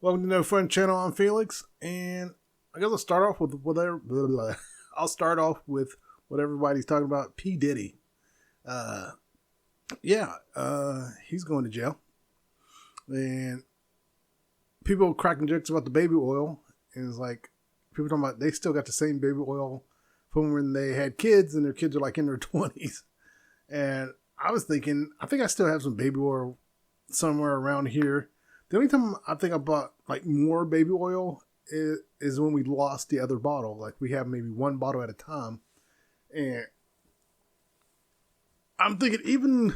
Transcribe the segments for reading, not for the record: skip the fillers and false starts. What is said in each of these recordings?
Welcome to No Fun Channel. I'm Felix, and I guess I'll start off with whatever. I'll start off with what everybody's talking about. P. Diddy. He's going to jail, and people cracking jokes about the baby oil. And it's like people talking about they still got the same baby oil from when they had kids, and their kids are like in their 20s. And I was thinking, I think I still have some baby oil somewhere around here. The only time I think I bought like more baby oil is when we lost the other bottle. Like we have maybe one bottle at a time. And I'm thinking even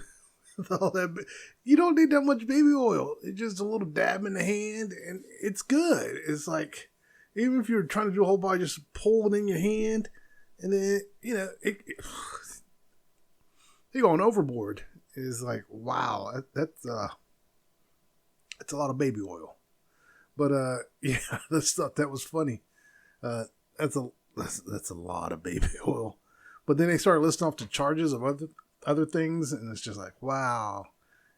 with all that, you don't need that much baby oil. It's just a little dab in the hand and it's good. It's like, even if you're trying to do a whole body, just pull it in your hand and then, you're going overboard. It's like, wow, that's a lot of baby oil. But I just thought that was funny. That's a lot of baby oil. But then they started listing off the charges of other things, and it's just like, wow.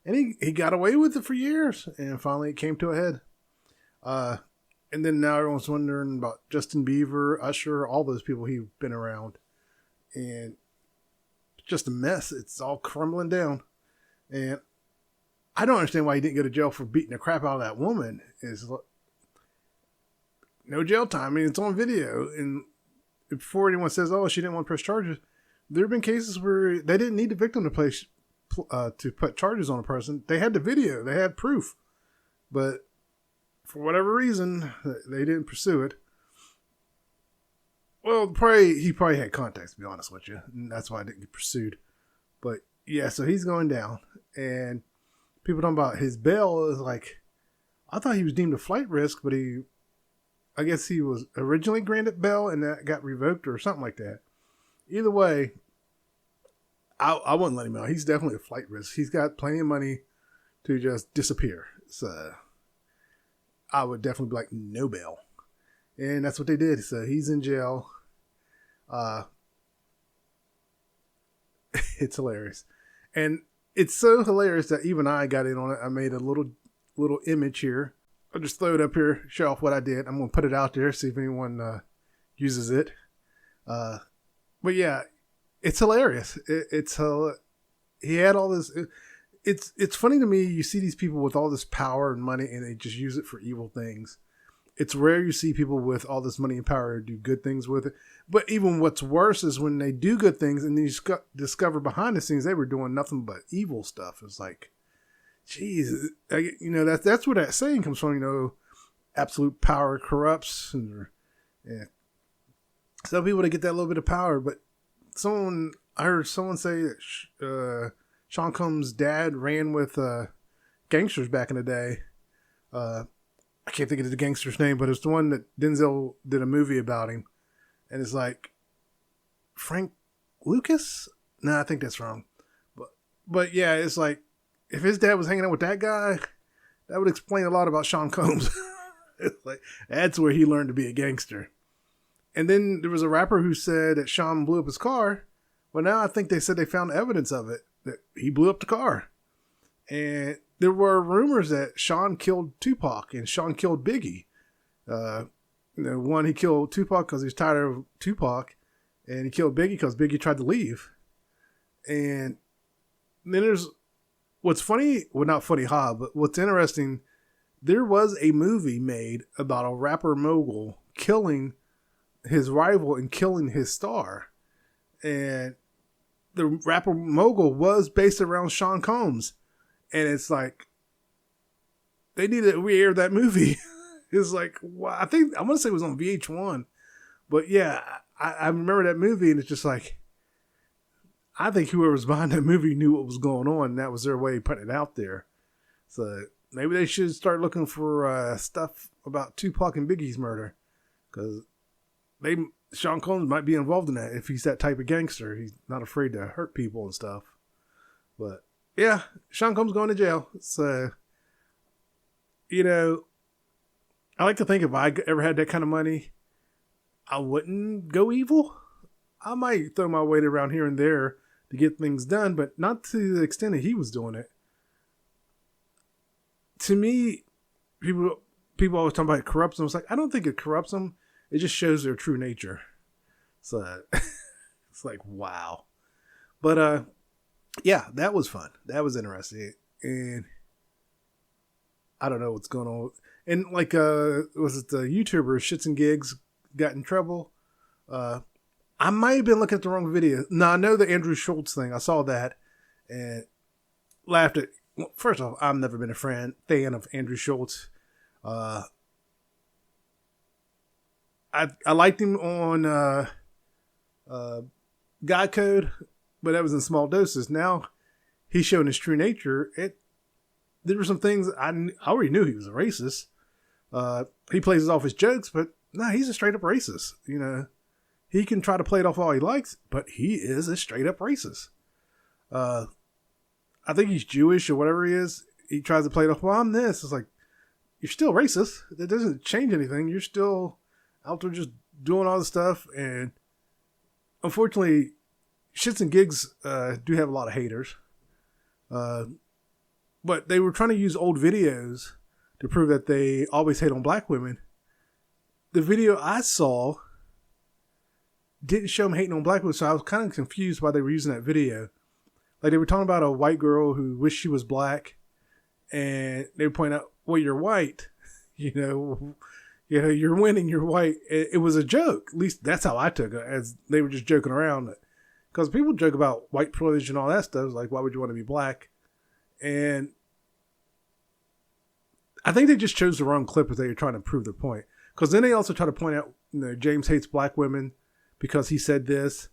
And he got away with it for years, and finally it came to a head. And then now everyone's wondering about Justin Bieber, Usher, all those people he's been around. And it's just a mess. It's all crumbling down. And I don't understand why he didn't go to jail for beating the crap out of that woman. Is no jail time. I mean, it's on video. And before anyone says, oh, she didn't want to press charges, there have been cases where they didn't need the victim to put charges on a person. They had the video. They had proof. But for whatever reason, they didn't pursue it. Well, he probably had contacts, to be honest with you. And that's why it didn't get pursued. But yeah, so he's going down. And people talking about his bail is like, I thought he was deemed a flight risk, but I guess he was originally granted bail and that got revoked or something like that. Either way, I wouldn't let him out. He's definitely a flight risk. He's got plenty of money to just disappear. So I would definitely be like, no bail. And that's what they did. So he's in jail. It's hilarious. And it's so hilarious that even I got in on it. I made a little image here. I'll just throw it up here, show off what I did. I'm going to put it out there, see if anyone uses it. But yeah, it's hilarious. He had all this. It's funny to me. You see these people with all this power and money, and they just use it for evil things. It's rare you see people with all this money and power do good things with it. But even what's worse is when they do good things and you discover behind the scenes they were doing nothing but evil stuff. It's like, geez, that's where that saying comes from. Absolute power corrupts. And some people they get that little bit of power, but I heard someone say that Sean Combs' dad ran with gangsters back in the day. I can't think of the gangster's name, but it's the one that Denzel did a movie about him. And it's like, Frank Lucas? No, I think that's wrong. But yeah, it's like, if his dad was hanging out with that guy, that would explain a lot about Sean Combs. It's like, that's where he learned to be a gangster. And then there was a rapper who said that Sean blew up his car. Well, now I think they said they found evidence of it, that he blew up the car. And there were rumors that Sean killed Tupac and Sean killed Biggie. One, he killed Tupac because he was tired of Tupac, and he killed Biggie because Biggie tried to leave. And then there's what's funny, well, not funny, but what's interesting, there was a movie made about a rapper mogul killing his rival and killing his star. And the rapper mogul was based around Sean Combs. And it's like, they need to re-air that movie. It's like, wow. I want to say it was on VH1. But yeah, I remember that movie, and it's just like, I think whoever was behind that movie knew what was going on, and that was their way of putting it out there. So maybe they should start looking for stuff about Tupac and Biggie's murder. Because Sean Combs might be involved in that if he's that type of gangster. He's not afraid to hurt people and stuff. But yeah, Sean Combs going to jail. So, I like to think if I ever had that kind of money, I wouldn't go evil. I might throw my weight around here and there to get things done, but not to the extent that he was doing it. To me, people always talk about it corrupts them. It's like, I don't think it corrupts them. It just shows their true nature. So it's like, wow. But yeah, that was fun. That was interesting. And I don't know what's going on. And like, was it the YouTuber ShxtsnGigs got in trouble? I might have been looking at the wrong video. No, I know the Andrew Schultz thing. I saw that and laughed at. Well, first off, I've never been a fan of Andrew Schultz. I liked him on God Code, but that was in small doses. Now he's showing his true nature. There were some things I already knew he was a racist. He plays it off his jokes, but no, he's a straight up racist. You know, he can try to play it off all he likes, but he is a straight up racist. I think he's Jewish or whatever he is. He tries to play it off. Well, I'm this. It's like, you're still racist. That doesn't change anything. You're still out there just doing all this stuff. And unfortunately, ShxtsnGigs do have a lot of haters. But they were trying to use old videos to prove that they always hate on black women. The video I saw didn't show them hating on black women, so I was kind of confused why they were using that video. Like, they were talking about a white girl who wished she was black, and they would point out, well, you're white. You know, you're winning, you're white. It was a joke. At least that's how I took it, as they were just joking around. Because people joke about white privilege and all that stuff. Like, why would you want to be black? And I think they just chose the wrong clip as they were trying to prove their point. Because then they also try to point out, you know, James hates black women because he said this.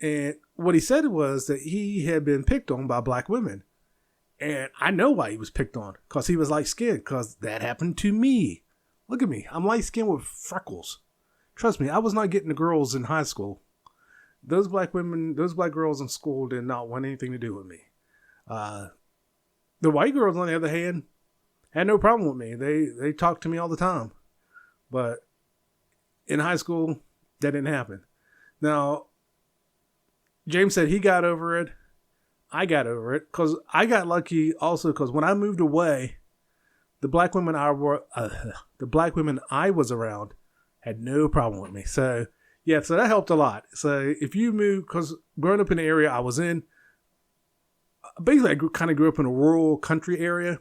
And what he said was that he had been picked on by black women. And I know why he was picked on. Because he was light-skinned. Because that happened to me. Look at me. I'm light-skinned with freckles. Trust me, I was not getting the girls in high school. Those black girls in school did not want anything to do with me. The white girls, on the other hand, had no problem with me. They talked to me all the time. But in high school, that didn't happen. Now, James said he got over it. I got over it because I got lucky also because when I moved away, the black women I was around had no problem with me. So yeah, so that helped a lot. So if you move, because growing up in the area I was in, basically I kind of grew up in a rural country area,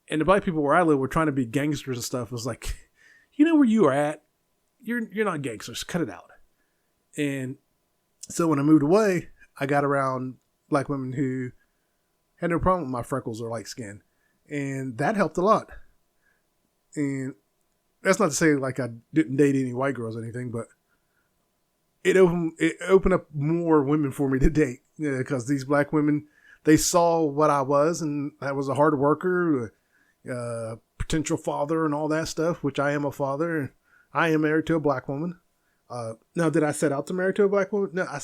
and the black people where I live were trying to be gangsters and stuff. It was like, you know where you are at, you're not gangsters. Cut it out. And so when I moved away, I got around black women who had no problem with my freckles or light skin. And that helped a lot. And that's not to say like I didn't date any white girls or anything, but it opened up more women for me to date. Yeah, because these black women, they saw what I was, and I was a hard worker, potential father and all that stuff, which I am a father. I am married to a black woman. Now, did I set out to marry to a black woman? No, I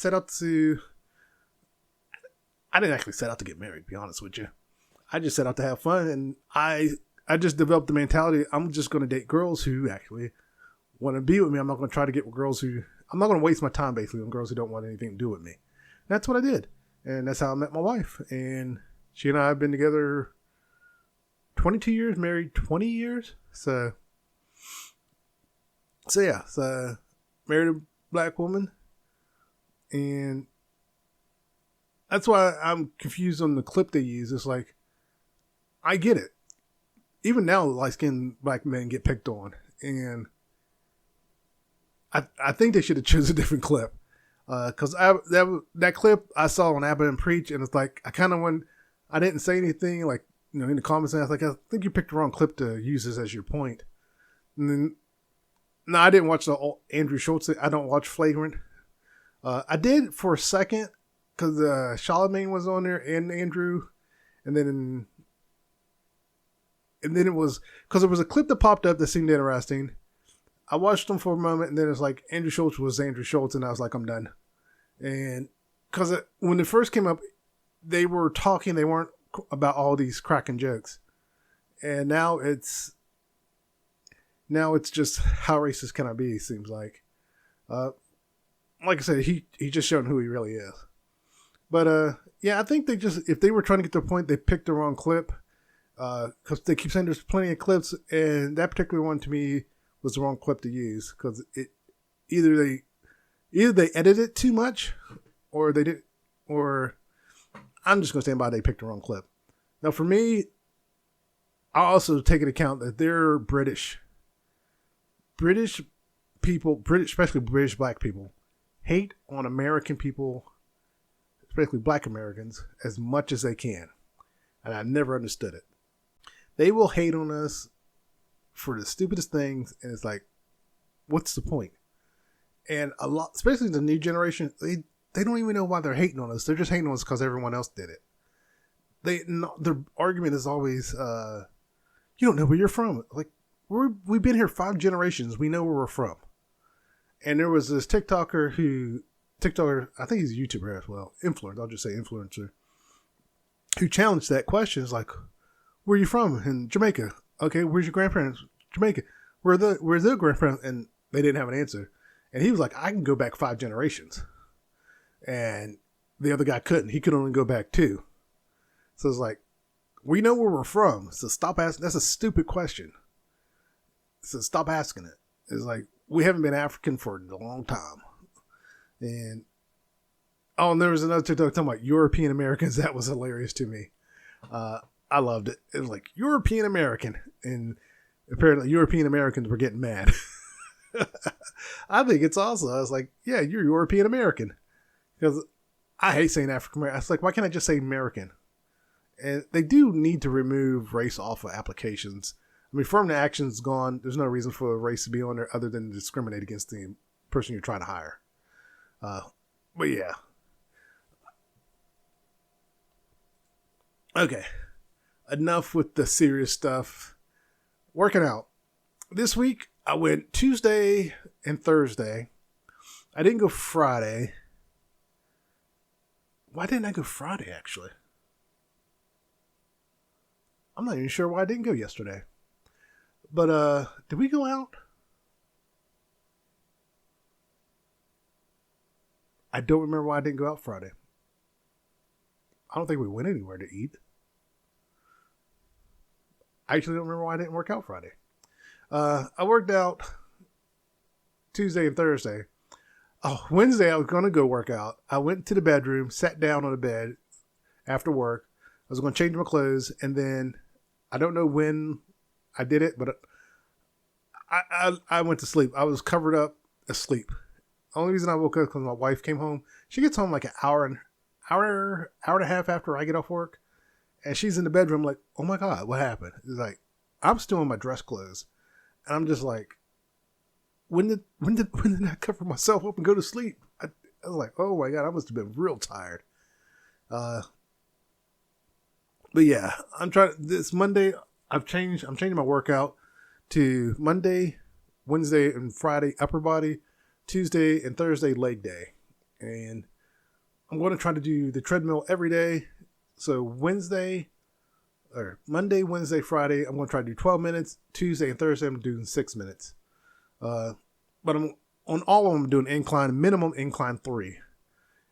didn't actually set out to get married, to be honest with you. I just set out to have fun, and I just developed the mentality, I'm just going to date girls who actually want to be with me. I'm not going to try to get with girls who, I'm not going to waste my time basically on girls who don't want anything to do with me. And that's what I did. And that's how I met my wife. And she and I have been together 22 years, married 20 years. So yeah, so married a black woman, and that's why I'm confused on the clip they use. It's like, I get it. Even now, light-skinned black men get picked on, and I think they should have chosen a different clip. Because that clip I saw on Abbott and Preach, and it's like, I kind of went, I didn't say anything, like, you know, in the comments, and I was like, I think you picked the wrong clip to use this as your point. And then, no, I didn't watch the Andrew Schultz. I don't watch Flagrant. I did for a second because Charlamagne was on there and Andrew, and then it was because there was a clip that popped up that seemed interesting. I watched them for a moment, and then it's like Andrew Schultz was Andrew Schultz, and I was like, I'm done. And because when it first came up, they were talking, they weren't about all these cracking jokes, and now it's just how racist can I be? It seems like, like I said, he just shown who he really is. But yeah, I think if they were trying to get their point, they picked the wrong clip. because they keep saying there's plenty of clips, and that particular one to me was the wrong clip to use because it either they edited it too much, or they did, or I'm just gonna stand by they picked the wrong clip. Now for me, I also take into account that they're British people, especially British black people, hate on American people, especially black Americans, as much as they can. And I never understood it. They will hate on us for the stupidest things, and it's like, what's the point? And a lot, especially the new generation, they don't even know why they're hating on us. They're just hating on us because everyone else did it. Their argument is always, you don't know where you're from. Like, we've been here 5 generations. We know where we're from. And there was this TikToker, I think he's a YouTuber as well, influencer, I'll just say influencer, who challenged that question. It's like, where are you from? In Jamaica. Okay, where's your grandparents? Jamaica. Where's their grandparents? And they didn't have an answer. And he was like, I can go back 5 generations. And the other guy couldn't. He could only go back 2. So it's like, we know where we're from. So stop asking. That's a stupid question. So stop asking it. It's like, we haven't been African for a long time. And there was another TikTok talking about European Americans. That was hilarious to me. I loved it. It was like, European American. And apparently European Americans were getting mad. I think it's awesome. I was like, yeah, you're European American. Because I hate saying African American. I was like, why can't I just say American? And they do need to remove race off of applications. I mean, affirmative action's gone. There's no reason for a race to be on there other than to discriminate against the person you're trying to hire. But yeah. Okay. Enough with the serious stuff. Working out. This week, I went Tuesday and Thursday. I didn't go Friday. Why didn't I go Friday, actually? I'm not even sure why I didn't go yesterday. But, did we go out? I don't remember why I didn't go out Friday. I don't think we went anywhere to eat. I actually don't remember why I didn't work out Friday. I worked out Tuesday and Thursday. Oh, Wednesday I was going to go work out. I went to the bedroom, sat down on the bed after work. I was going to change my clothes, and then I don't know when I did it, but I went to sleep. I was covered up asleep. Only reason I woke up because my wife came home. She gets home like an hour and a half after I get off work, and she's in the bedroom like, oh my God, what happened? It's like, I'm still in my dress clothes, and I'm just like, when did I cover myself up and go to sleep? I was like, oh my God, I must have been real tired. But yeah, this Monday, I'm changing my workout to Monday, Wednesday, and Friday upper body, Tuesday and Thursday leg day. And I'm going to try to do the treadmill every day. So Monday, Wednesday, Friday, I'm going to try to do 12 minutes. Tuesday and Thursday, I'm doing 6 minutes. But I'm on all of them, I'm doing minimum incline 3.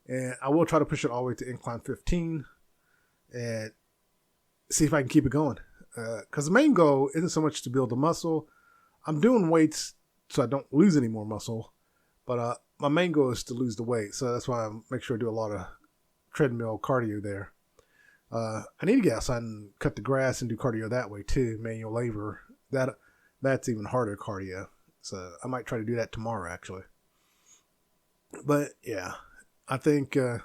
And I will try to push it all the way to incline 15 and see if I can keep it going. Because the main goal isn't so much to build the muscle. I'm doing weights so I don't lose any more muscle. But my main goal is to lose the weight. So that's why I make sure I do a lot of treadmill cardio there. I need to get outside and cut the grass and do cardio that way too. Manual labor. That's even harder cardio. So I might try to do that tomorrow, actually. But yeah, I think that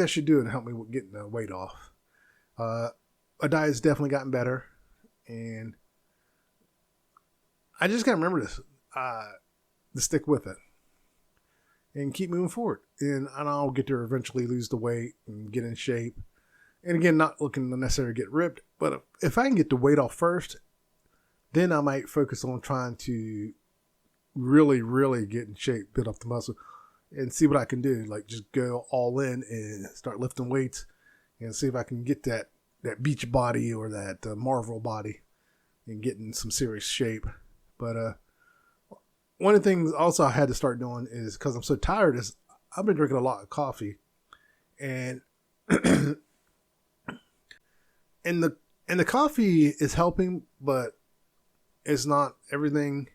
should do it and help me with getting the weight off. My diet's definitely gotten better, and I just gotta remember this, to stick with it and keep moving forward. And I'll get to eventually lose the weight and get in shape. And again, not looking to necessarily get ripped, but if I can get the weight off first, then I might focus on trying to really, really get in shape, build up the muscle, and see what I can do. Like just go all in and start lifting weights and see if I can get that beach body or that Marvel body and get in some serious shape. But one of the things also I had to start doing is, because I'm so tired, is I've been drinking a lot of coffee. And And the coffee is helping, but it's not everything.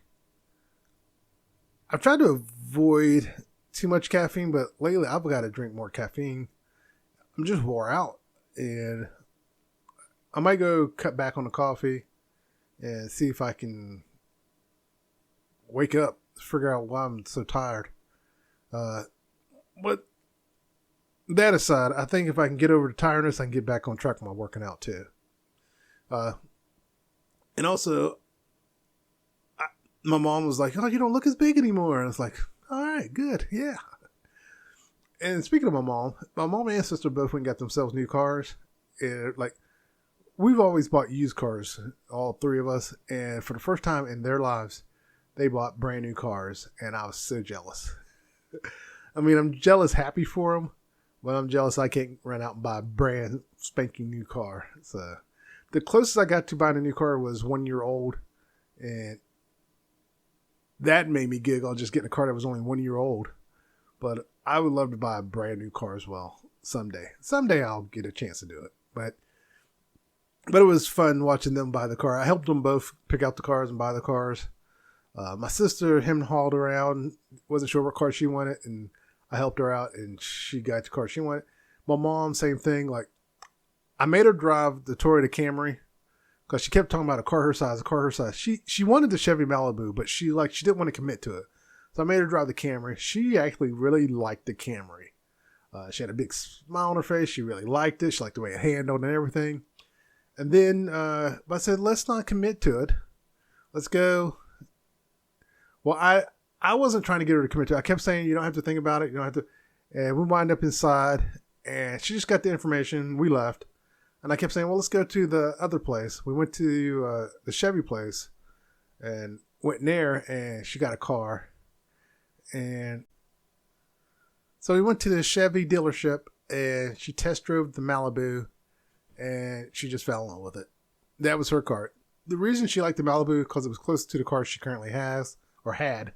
I've tried to avoid too much caffeine, but lately I've got to drink more caffeine. I'm just wore out, and I might go cut back on the coffee and see if I can wake up, figure out why I'm so tired. But that aside, I think if I can get over the tiredness, I can get back on track with my working out too. And also, my mom was like, "Oh, you don't look as big anymore." And I was like, "All right, good, yeah." And speaking of my mom and sister both went and got themselves new cars. And like, we've always bought used cars, all three of us. And for the first time in their lives, they bought brand new cars. And I was so jealous. I mean, I'm jealous, happy for them, but I'm jealous I can't run out and buy a brand spanking new car. So the closest I got to buying a new car was 1 year old. And that made me giggle, just getting a car that was only 1 year old. But I would love to buy a brand new car as well someday. Someday I'll get a chance to do it. But it was fun watching them buy the car. I helped them both pick out the cars and buy the cars. My sister, him hauled around, wasn't sure what car she wanted, and I helped her out, and she got the car she wanted. My mom, same thing. Like, I made her drive the Toyota Camry because she kept talking about a car her size. She wanted the Chevy Malibu, but she didn't want to commit to it. So I made her drive the Camry. She actually really liked the Camry. She had a big smile on her face. She really liked it. She liked the way it handled and everything. And then I said, let's not commit to it. Let's go. Well, I wasn't trying to get her to commit to it. I kept saying, you don't have to think about it. You don't have to. And we wind up inside, and she just got the information. We left. And I kept saying, well, let's go to the other place. We went to the Chevy place and went in there, and she got a car. And so we went to the Chevy dealership, and she test drove the Malibu, and she just fell in love with it. That was her car. The reason she liked the Malibu because it was close to the car she currently has or had.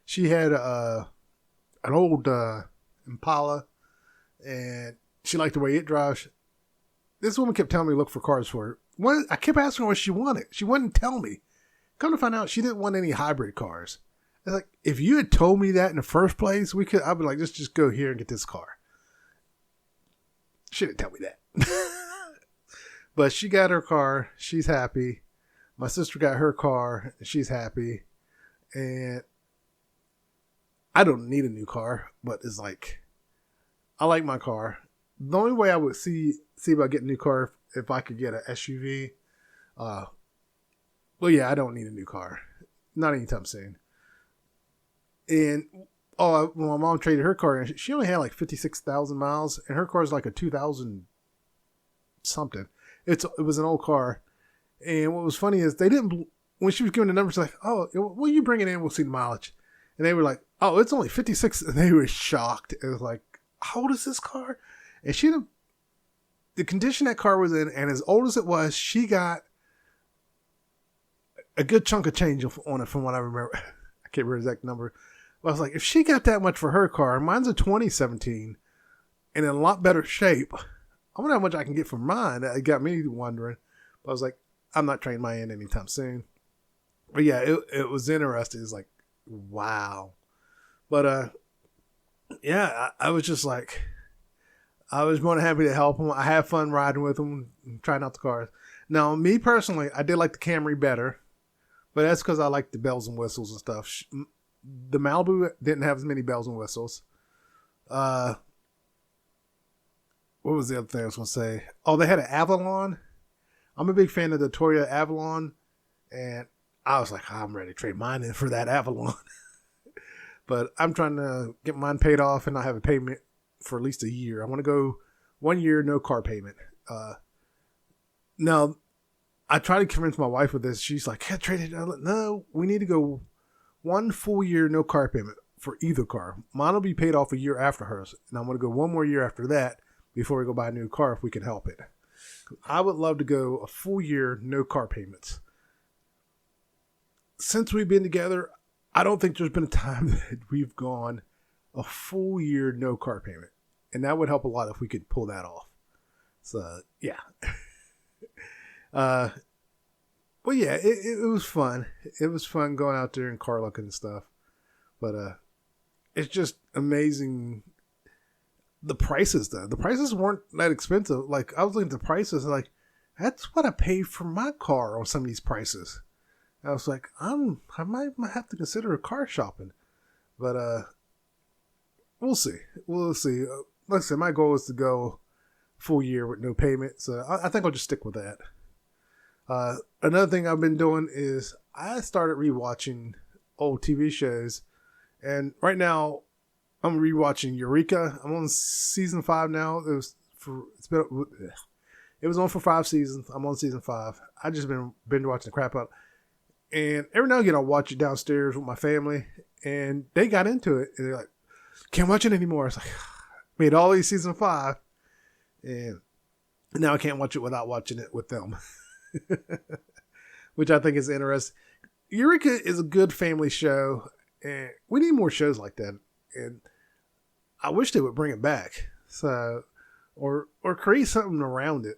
She had an old Impala, and she liked the way it drives. This woman kept telling me to look for cars for her. I kept asking her what she wanted. She wouldn't tell me. Come to find out, she didn't want any hybrid cars. It's like, if you had told me that in the first place, I'd be like, let's just go here and get this car. She didn't tell me that. But she got her car. She's happy. My sister got her car. She's happy. And I don't need a new car, but it's like, I like my car. The only way I would see about getting a new car if I could get an SUV. Well, yeah, I don't need a new car. Not anytime soon. And when my mom traded her car in, she only had like 56,000 miles, and her car is like a 2000 something. It was an old car. And what was funny is when she was giving the numbers, like, oh, will you bring it in? We'll see the mileage. And they were like, oh, it's only 56. And they were shocked. It was like, how old is this car? And the condition that car was in, and as old as it was, she got a good chunk of change on it from what I remember. I can't remember the exact number. But I was like, if she got that much for her car, mine's a 2017 and in a lot better shape, I wonder how much I can get for mine. It got me wondering. But I was like, I'm not trading mine in anytime soon. But yeah, it was interesting. It's like, wow. But yeah, I was just like, I was more than happy to help them. I had fun riding with them, trying out the cars. Now, me personally, I did like the Camry better, but that's because I like the bells and whistles and stuff. The Malibu didn't have as many bells and whistles. What was the other thing I was going to say? Oh, they had an Avalon. I'm a big fan of the Toyota Avalon, and I was like, I'm ready to trade mine in for that Avalon. But I'm trying to get mine paid off and not have a payment for at least a year. I want to go 1 year, no car payment. Now, I try to convince my wife with this. She's like, trade it. No, we need to go 1 full year, no car payment for either car. Mine will be paid off a year after hers. And I'm going to go 1 more year after that before we go buy a new car if we can help it. I would love to go a full year, no car payments. Since we've been together, I don't think there's been a time that we've gone a full year, no car payment. And that would help a lot if we could pull that off. So, yeah. Uh, but yeah, it was fun. It was fun going out there and car looking and stuff. But it's just amazing. The prices though, the prices weren't that expensive. Like I was looking at the prices, like that's what I paid for my car on some of these prices. I was like, I might have to consider a car shopping, but we'll see. We'll see. Like I said, my goal is to go full year with no payment, so I think I'll just stick with that. Another thing I've been doing is I started rewatching old TV shows, and right now I'm rewatching Eureka. I'm on season 5 now. It was on for 5 seasons. I'm on season 5. I just been binge watching the crap out. And every now and again, I'll watch it downstairs with my family, and they got into it. And they're like, can't watch it anymore. It's like, made all these season 5, and now I can't watch it without watching it with them, which I think is interesting. Eureka is a good family show, and we need more shows like that. And I wish they would bring it back. So, or create something around it,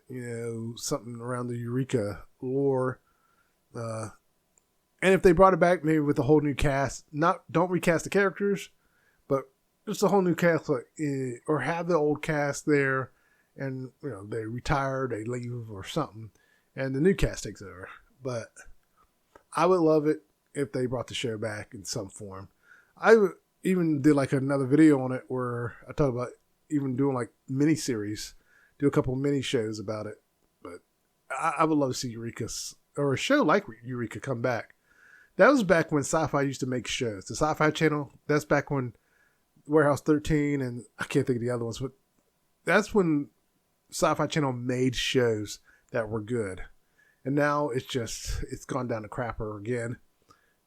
something around the Eureka lore. And if they brought it back, maybe with a whole new cast, don't recast the characters, but just a whole new cast, or have the old cast there, and they retire, they leave, or something, and the new cast takes over. But I would love it if they brought the show back in some form. I even did like another video on it where I talked about even doing like mini series, do a couple mini shows about it. But I would love to see Eureka or a show like Eureka come back. That was back when Sci-Fi used to make shows. The Sci-Fi Channel, that's back when Warehouse 13 and I can't think of the other ones, but that's when Sci-Fi Channel made shows that were good. And now it's gone down the crapper again.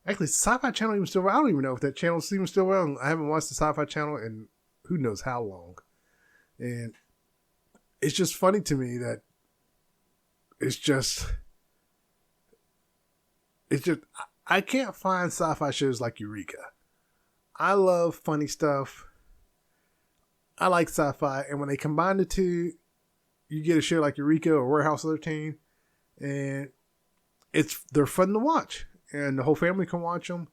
Actually, Sci-Fi Channel even still around. I don't even know if that channel's even still around. I haven't watched the Sci-Fi Channel in who knows how long. And it's just funny to me that I can't find sci-fi shows like Eureka. I love funny stuff. I like sci-fi. And when they combine the two, you get a show like Eureka or Warehouse 13. And they're fun to watch. And the whole family can watch them.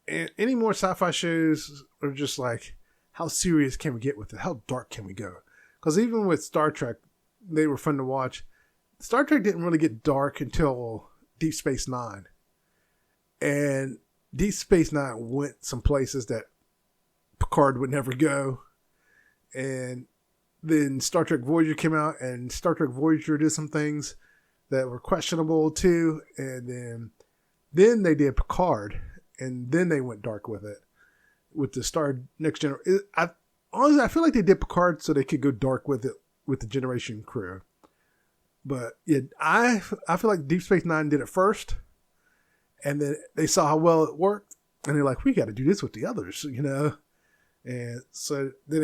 And any more sci-fi shows are just like, how serious can we get with it? How dark can we go? Because even with Star Trek, they were fun to watch. Star Trek didn't really get dark until Deep Space Nine. And Deep Space Nine went some places that Picard would never go. And then Star Trek Voyager came out, and Star Trek Voyager did some things that were questionable too. And then they did Picard, and then they went dark with it. With the Star Next Generation. Honestly, I feel like they did Picard so they could go dark with it with the Generation crew. But yeah, I feel like Deep Space Nine did it first. And then they saw how well it worked. And they're like, we got to do this with the others, And so then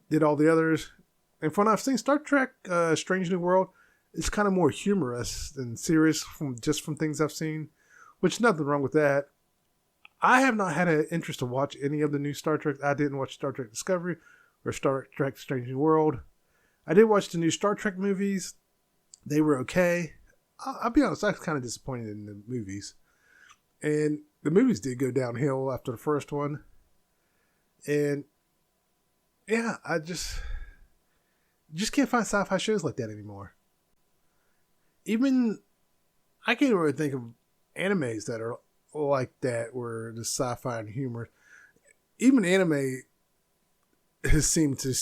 they did all the others. And from what I've seen, Star Trek Strange New World is kind of more humorous than serious from things I've seen. Which nothing wrong with that. I have not had an interest to watch any of the new Star Trek. I didn't watch Star Trek Discovery or Star Trek Strange New World. I did watch the new Star Trek movies. They were okay. I'll be honest, I was kind of disappointed in the movies. And the movies did go downhill after the first one. And yeah, I just can't find sci-fi shows like that anymore. Even, I can't really think of animes that are like that, where the sci-fi and humor. Even anime has seemed to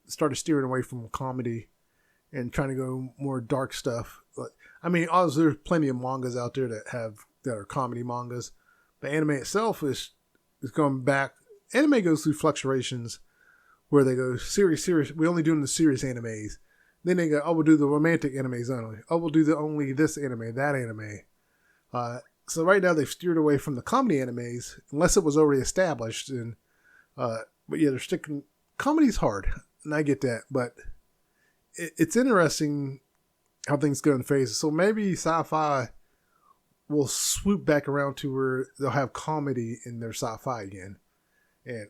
started steering away from comedy and trying to go more dark stuff. Obviously there's plenty of mangas out there that are comedy mangas, but anime itself is going back. Anime goes through fluctuations where they go serious. We're only doing the serious animes. Then they go, we'll do the romantic animes only. We'll do only this anime, that anime. So right now they've steered away from the comedy animes, unless it was already established. But yeah, they're sticking. Comedy's hard, and I get that, but it's interesting how things go in phases. So maybe sci-fi will swoop back around to where they'll have comedy in their sci-fi again. And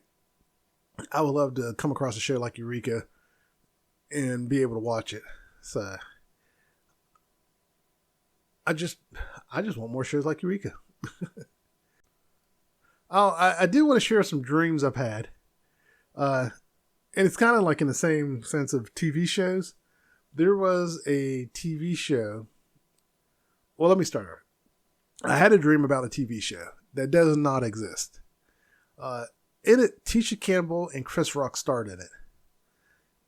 I would love to come across a show like Eureka and be able to watch it. So I just want more shows like Eureka. Oh, I do want to share some dreams I've had. And it's kind of like in the same sense of TV shows. There was a TV show. Well, let me start over. I had a dream about a TV show that does not exist. In it, Tisha Campbell and Chris Rock starred in it.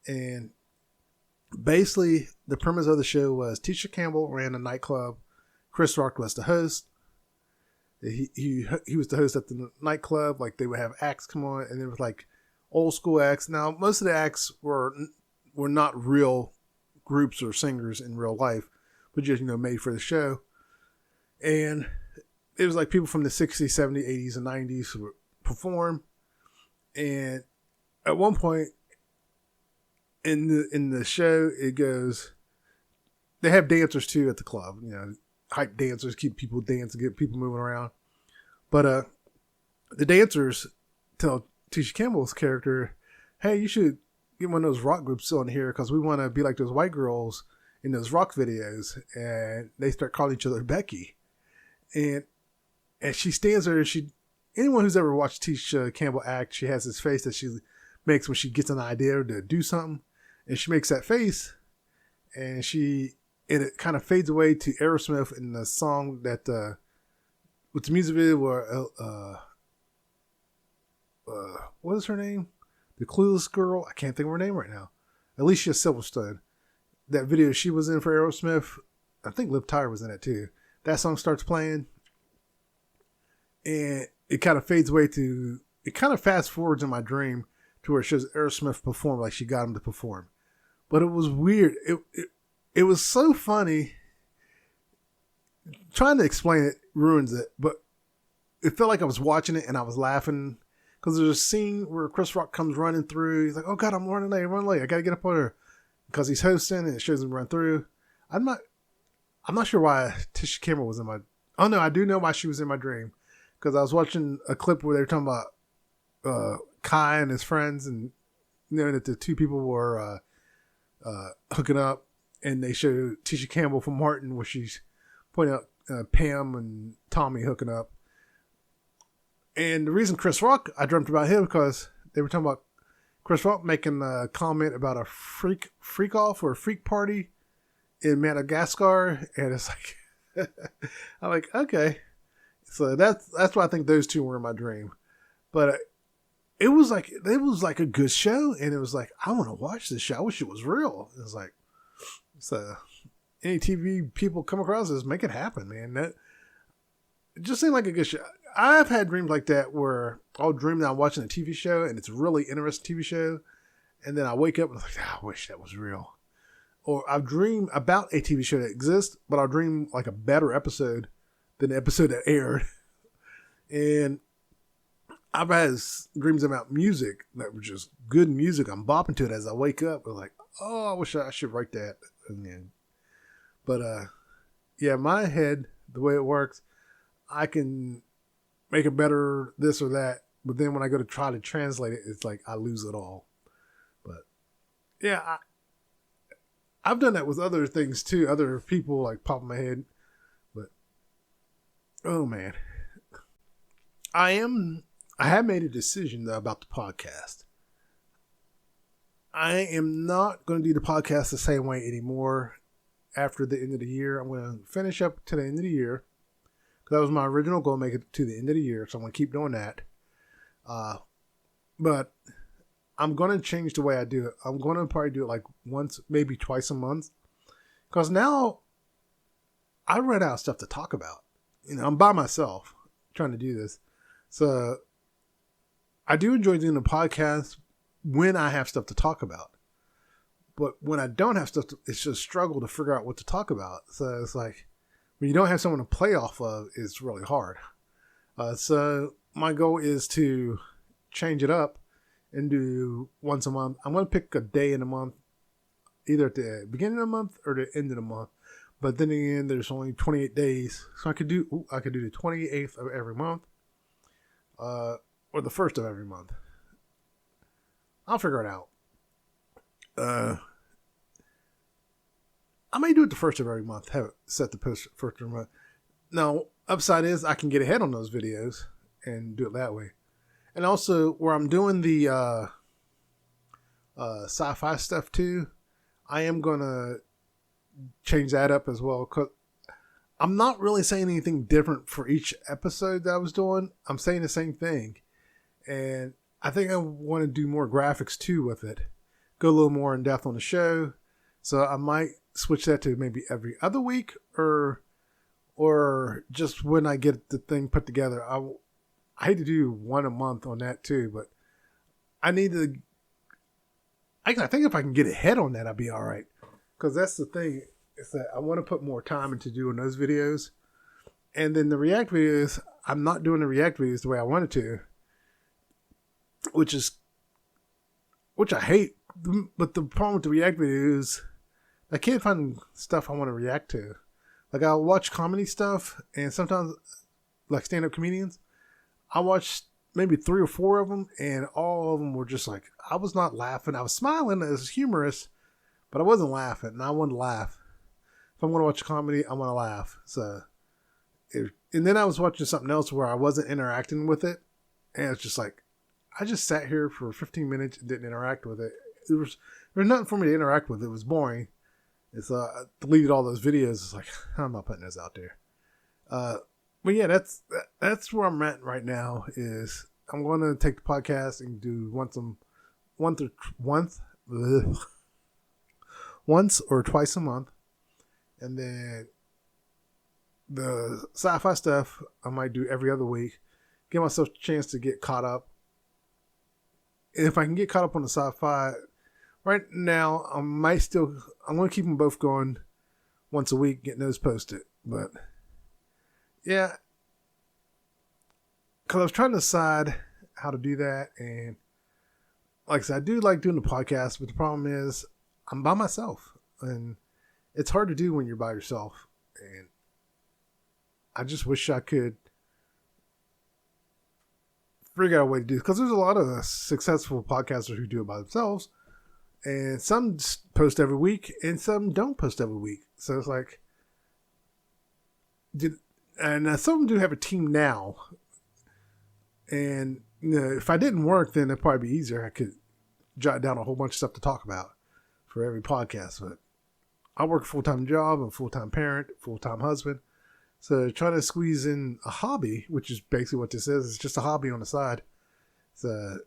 And basically, the premise of the show was Tisha Campbell ran a nightclub. Chris Rock was the host. He was the host at the nightclub. Like, they would have acts come on, and there was like old school acts. Now, most of the acts were not real groups or singers in real life, but just, made for the show. And it was like people from the 60s, 70s, 80s, and 90s who would perform. And at one point in the show, it goes, they have dancers too at the club, hype dancers, keep people dancing, get people moving around. But the dancers tell Tisha Campbell's character, hey, you should get one of those rock groups on here because we want to be like those white girls in those rock videos. And they start calling each other Becky. And she stands there, and anyone who's ever watched Tisha Campbell act, she has this face that she makes when she gets an idea to do something. And she makes that face, and it kind of fades away to Aerosmith in the song that, with the music video where, what is her name? The Clueless Girl? I can't think of her name right now. Alicia Silverstone. That video she was in for Aerosmith, I think Liv Tyler was in it too. That song starts playing, and it kind of fades away it kind of fast forwards in my dream to where it shows Aerosmith perform like she got him to perform. But it was weird. It was so funny. Trying to explain it ruins it, but it felt like I was watching it and I was laughing because there's a scene where Chris Rock comes running through. He's like, "Oh God, I'm running late. I got to get up on her," because he's hosting and it shows him run through. I'm not sure why Tisha Campbell was in my. Oh no, I do know why she was in my dream, because I was watching a clip where they were talking about Kai and his friends, and that the two people were hooking up, and they showed Tisha Campbell from Martin where she's pointing out Pam and Tommy hooking up. And the reason Chris Rock, I dreamt about him because they were talking about Chris Rock making a comment about a freak off or a freak party in Madagascar, and it's like I'm like, okay, so that's why I think those two were in my dream. But it was like a good show, and it was like, I want to watch this show. I wish it was real. It was like, so any TV people come across this, make it happen, man. That it just seemed like a good show. I've had dreams like that where I'll dream that I'm watching a TV show and it's a really interesting TV show, and then I wake up and I'm like, I wish that was real. Or I've dreamed about a TV show that exists, but I'll dream like a better episode than the episode that aired. And I've had dreams about music that were just good music. I'm bopping to it as I wake up. I'm like, oh, I wish I should write that. But yeah, my head, the way it works, I can make it better this or that. But then when I go to try to translate it, it's like I lose it all. But yeah, I've done that with other things too. Other people like pop in my head. But oh man, I have made a decision though about the podcast. I am not going to do the podcast the same way anymore after the end of the year. I'm going to finish up to the end of the year. That was my original goal, make it to the end of the year. So I'm going to keep doing that. But I'm going to change the way I do it. I'm going to probably do it like once, maybe twice a month. Because now I run out of stuff to talk about. I'm by myself trying to do this. So I do enjoy doing the podcast when I have stuff to talk about. But when I don't have stuff, it's just a struggle to figure out what to talk about. So it's like, when you don't have someone to play off of, it's really hard. So my goal is to change it up and do once a month. I'm going to pick a day in a month, either at the beginning of the month or the end of the month. But then again, there's only 28 days. So I could do the 28th of every month, or the 1st of every month. I'll figure it out. I may do it the first of every month. Have it set the post first of every month. Now, upside is I can get ahead on those videos and do it that way. And also, where I'm doing the sci-fi stuff too, I am going to change that up as well. Cause I'm not really saying anything different for each episode that I was doing. I'm saying the same thing. And I think I want to do more graphics too with it. Go a little more in depth on the show. So I might switch that to maybe every other week or just when I get the thing put together. I hate to do one a month on that too, but I need to. I think if I can get ahead on that, I'll be all right. Because that's the thing, is that I want to put more time into doing those videos. And then the React videos, I'm not doing the React videos the way I wanted to, which I hate. But the problem with the React videos, I can't find stuff I want to react to. Like, I'll watch comedy stuff, and sometimes, like stand-up comedians, I watch maybe 3 or 4 of them, and all of them were just like, I was not laughing. I was smiling as humorous, but I wasn't laughing, and I wanted to laugh. If I'm going to watch a comedy, I want to laugh. So, and then I was watching something else where I wasn't interacting with it, and it's just like, I just sat here for 15 minutes and didn't interact with it. There was nothing for me to interact with. It was boring. It's I deleted all those videos. It's like, I'm not putting those out there. But yeah, that's where I'm at right now. Is I'm going to take the podcast and do once or twice a month, and then the sci-fi stuff I might do every other week. Give myself a chance to get caught up. And if I can get caught up on the sci-fi, right now I'm going to keep them both going once a week, getting those posted. But yeah, because I was trying to decide how to do that, and like I said, I do like doing the podcast, but the problem is I'm by myself, and it's hard to do when you're by yourself. And I just wish I could figure out a way to do it, because there's a lot of successful podcasters who do it by themselves, and some post every week and some don't post every week. So it's like, and some do have a team now, and if I didn't work, then it'd probably be easier. I could jot down a whole bunch of stuff to talk about for every podcast. But I work a full-time job, I'm a full-time parent, full-time husband. So trying to squeeze in a hobby, which is basically what this is. It's just a hobby on the side. So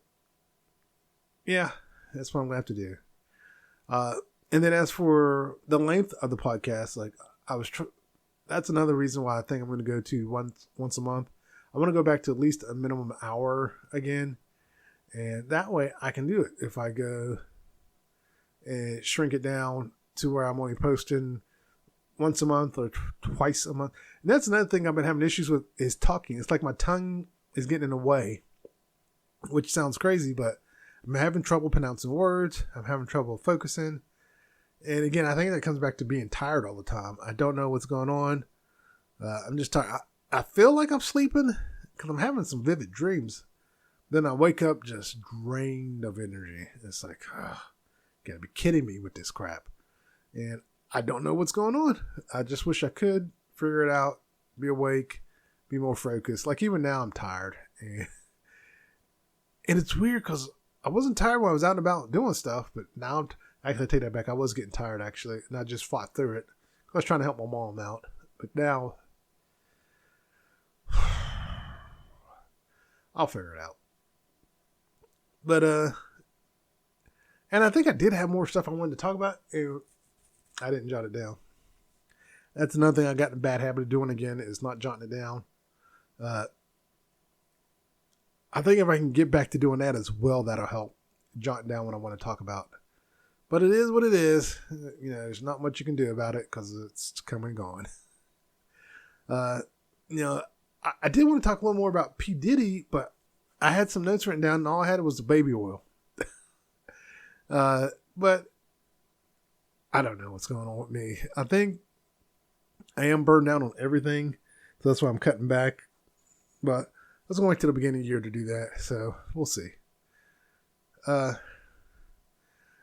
yeah, that's what I'm going to have to do. And then as for the length of the podcast, like that's another reason why I think I'm going to go to once a month. I want to go back to at least a minimum hour again. And that way I can do it. If I go and shrink it down to where I'm only posting once a month or twice a month. And that's another thing I've been having issues with, is talking. It's like my tongue is getting in the way, which sounds crazy, but I'm having trouble pronouncing words. I'm having trouble focusing. And again, I think that comes back to being tired all the time. I don't know what's going on. I'm just tired. I feel like I'm sleeping because I'm having some vivid dreams. Then I wake up just drained of energy. It's like, you gotta be kidding me with this crap. And I don't know what's going on. I just wish I could figure it out, be awake, be more focused. Like even now I'm tired. And it's weird because I wasn't tired when I was out and about doing stuff, but now actually I take that back. I was getting tired actually, and I just fought through it. I was trying to help my mom out, but now I'll figure it out. But, and I think I did have more stuff I wanted to talk about. I didn't jot it down. That's another thing I got in a bad habit of doing again, is not jotting it down. I think if I can get back to doing that as well, that'll help jot down what I want to talk about. But it is what it is. There's not much you can do about it because it's come and gone. I did want to talk a little more about P. Diddy, but I had some notes written down and all I had was the baby oil. But I don't know what's going on with me. I think I am burned out on everything. So that's why I'm cutting back. But I was going to the beginning of the year to do that. So we'll see. And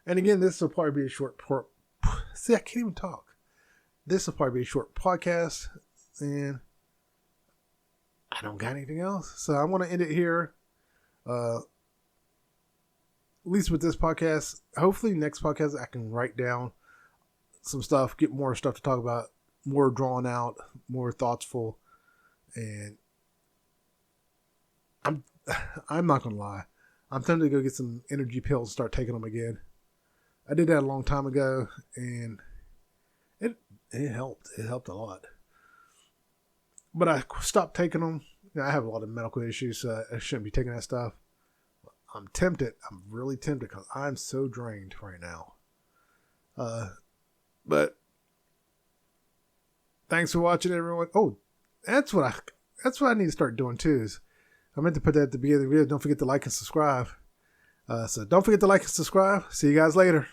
again, this will probably be a short See, I can't even talk. this will probably be a short podcast, and I don't got anything else. So I'm going to end it here. At least with this podcast. Hopefully next podcast I can write down some stuff, get more stuff to talk about, more drawn out, more thoughtful. And I'm not going to lie. I'm tempted to go get some energy pills and start taking them again. I did that a long time ago, and it helped. It helped a lot. But I stopped taking them. I have a lot of medical issues, so I shouldn't be taking that stuff. I'm tempted. I'm really tempted because I'm so drained right now. But thanks for watching, everyone. Oh, that's what I need to start doing too. Is I meant to put that at the beginning of the video. Don't forget to like and subscribe. So don't forget to like and subscribe. See you guys later.